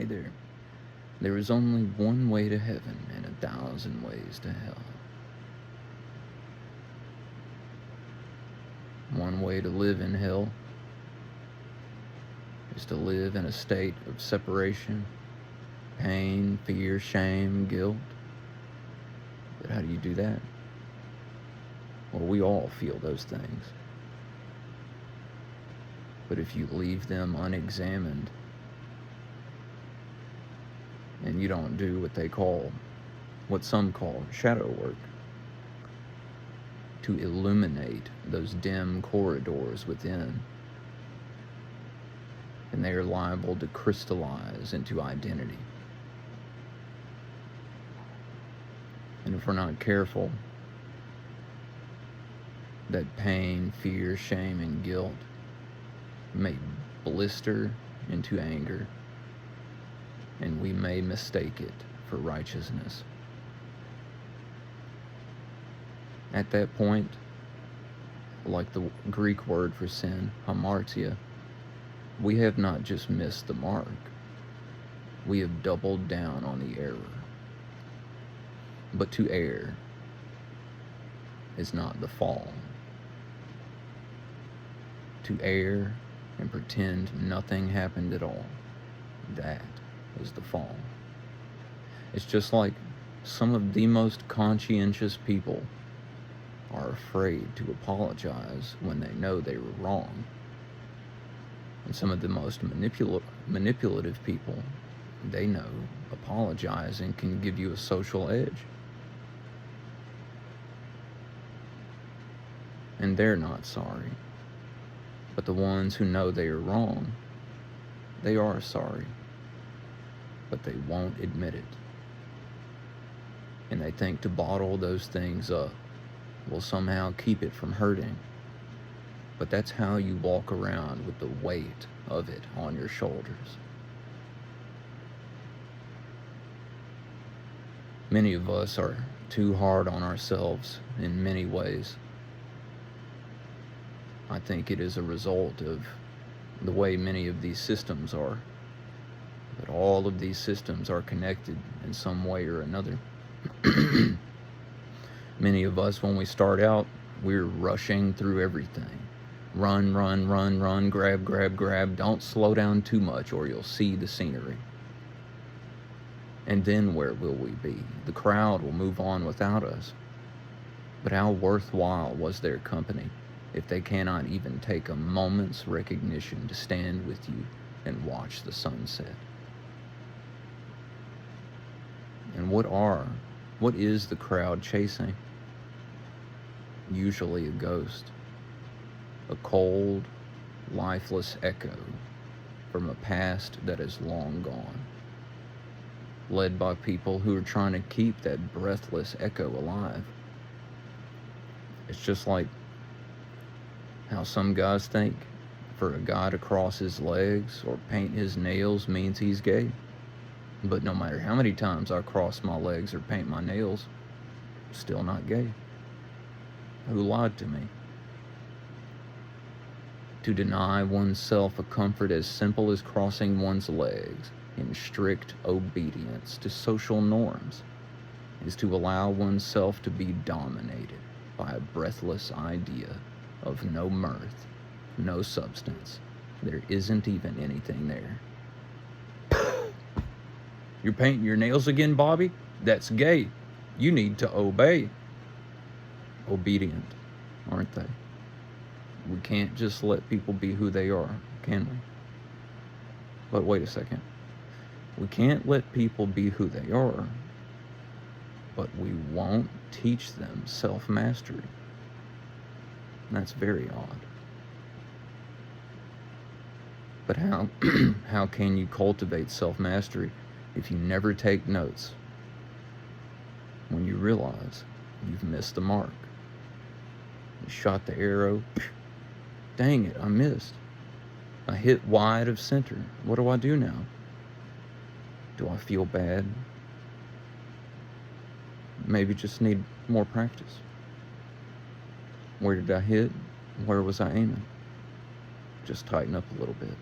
Hey there. There is only one way to heaven and 1,000 ways to hell. One way to live in hell is to live in a state of separation, pain, fear, shame, guilt. But how do you do that? Well, we all feel those things. But if you leave them unexamined and you don't do what some call shadow work, to illuminate those dim corridors within, and they are liable to crystallize into identity. And if we're not careful, that pain, fear, shame, and guilt may blister into anger, and we may mistake it for righteousness. At that point, like the Greek word for sin, hamartia, we have not just missed the mark, we have doubled down on the error. But to err is not the fall. To err and pretend nothing happened at all, that is the fall. It's just like some of the most conscientious people are afraid to apologize when they know they were wrong. And some of the most manipulative people, they know apologizing can give you a social edge. And they're not sorry. But the ones who know they are wrong, they are sorry. But they won't admit it. And they think to bottle those things up will somehow keep it from hurting. But that's how you walk around with the weight of it on your shoulders. Many of us are too hard on ourselves in many ways. I think it is a result of the way many of these systems are. But all of these systems are connected in some way or another. Many of us, when we start out, we're rushing through everything. Run, run, run, run, grab, grab, grab. Don't slow down too much or you'll see the scenery. And then where will we be? The crowd will move on without us. But how worthwhile was their company if they cannot even take a moment's recognition to stand with you and watch the sunset? And what is the crowd chasing? Usually a ghost. A cold, lifeless echo from a past that is long gone, led by people who are trying to keep that breathless echo alive. It's just like how some guys think for a guy to cross his legs or paint his nails means he's gay. But no matter how many times I cross my legs or paint my nails, still not gay. Who lied to me? To deny oneself a comfort as simple as crossing one's legs in strict obedience to social norms is to allow oneself to be dominated by a breathless idea of no mirth, no substance. There isn't even anything there. You're painting your nails again, Bobby? That's gay. You need to obey. Obedient, aren't they? We can't just let people be who they are, can we? But wait a second. We can't let people be who they are, but we won't teach them self-mastery. That's very odd. But how can you cultivate self-mastery if you never take notes when you realize you've missed the mark? You shot the arrow. Dang it, I missed. I hit wide of center. What do I do now? Do I feel bad? Maybe just need more practice. Where did I hit? Where was I aiming? Just tighten up a little bit.